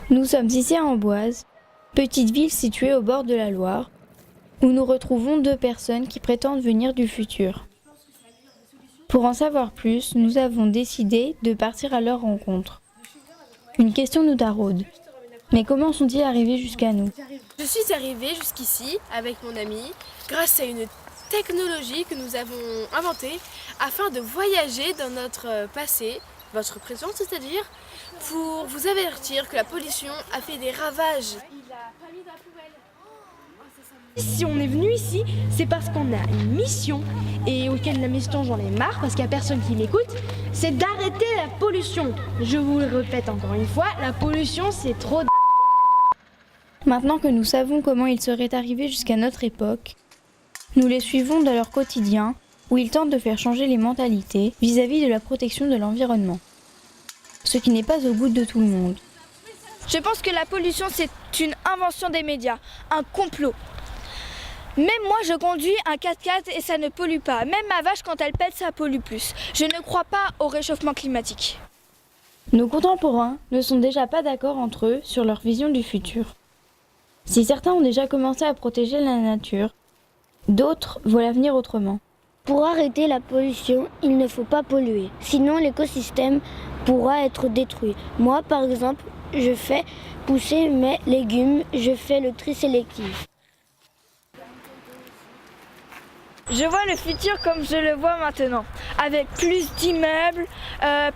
Nous sommes ici à Amboise, petite ville située au bord de la Loire, où nous retrouvons deux personnes qui prétendent venir du futur. Pour en savoir plus, nous avons décidé de partir à leur rencontre. Une question nous taraude. Mais comment sont-ils arrivés jusqu'à nous ? Je suis arrivée jusqu'ici avec mon ami grâce à une technologie que nous avons inventée afin de voyager dans notre passé, votre présent c'est-à-dire, pour vous avertir que la pollution a fait des ravages. Si on est venu ici, c'est parce qu'on a une mission, et auquel la mission j'en ai marre parce qu'il n'y a personne qui m'écoute, c'est d'arrêter la pollution. Je vous le répète encore une fois, la pollution c'est trop Maintenant que nous savons comment ils seraient arrivés jusqu'à notre époque, nous les suivons dans leur quotidien, où ils tentent de faire changer les mentalités vis-à-vis de la protection de l'environnement. Ce qui n'est pas au goût de tout le monde. Je pense que la pollution, c'est une invention des médias, un complot. Même moi, je conduis un 4x4 et ça ne pollue pas. Même ma vache, quand elle pète, ça pollue plus. Je ne crois pas au réchauffement climatique. Nos contemporains ne sont déjà pas d'accord entre eux sur leur vision du futur. Si certains ont déjà commencé à protéger la nature, d'autres voient l'avenir autrement. Pour arrêter la pollution, il ne faut pas polluer. Sinon, l'écosystème pourra être détruit. Moi, par exemple, je fais pousser mes légumes, je fais le tri sélectif. Je vois le futur comme je le vois maintenant, avec plus d'immeubles,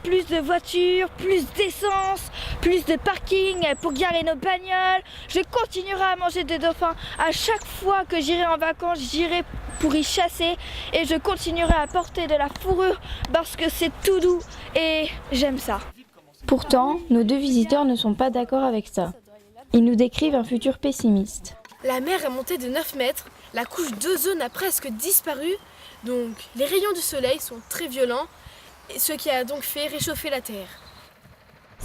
plus de voitures, plus d'essence, plus de parking pour garer nos bagnoles. Je continuerai à manger des dauphins. À chaque fois que j'irai en vacances, j'irai pour y chasser et je continuerai à porter de la fourrure parce que c'est tout doux et j'aime ça. Pourtant, nos deux visiteurs ne sont pas d'accord avec ça. Ils nous décrivent un futur pessimiste. La mer est montée de 9 mètres, la couche d'ozone a presque disparu, donc les rayons du soleil sont très violents, ce qui a donc fait réchauffer la Terre.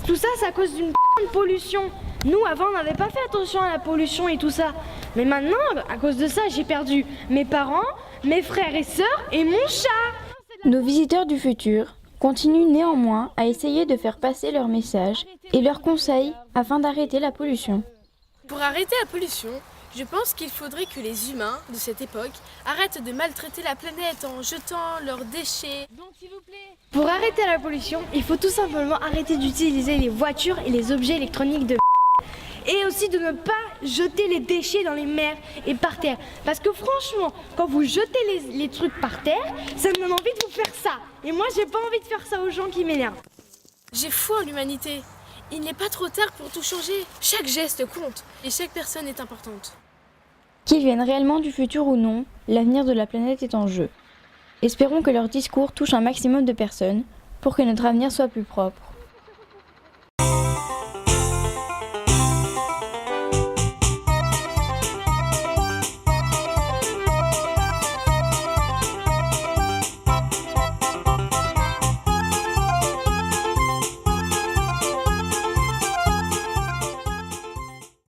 Tout ça, c'est à cause d'une pollution. Nous, avant, on n'avait pas fait attention à la pollution et tout ça. Mais maintenant, à cause de ça, j'ai perdu mes parents, mes frères et sœurs et mon chat. Nos visiteurs du futur continuent néanmoins à essayer de faire passer leurs messages et leurs conseils afin d'arrêter la pollution. Pour arrêter la pollution, je pense qu'il faudrait que les humains de cette époque arrêtent de maltraiter la planète en jetant leurs déchets. Donc, s'il vous plaît. Pour arrêter la pollution, il faut tout simplement arrêter d'utiliser les voitures et les objets électroniques de et aussi de ne pas jeter les déchets dans les mers et par terre. Parce que franchement, quand vous jetez les trucs par terre, ça me donne envie de vous faire ça. Et moi, j'ai pas envie de faire ça aux gens qui m'énervent. J'ai foi en l'humanité. Il n'est pas trop tard pour tout changer. Chaque geste compte et chaque personne est importante. Qu'ils viennent réellement du futur ou non, l'avenir de la planète est en jeu. Espérons que leur discours touche un maximum de personnes pour que notre avenir soit plus propre.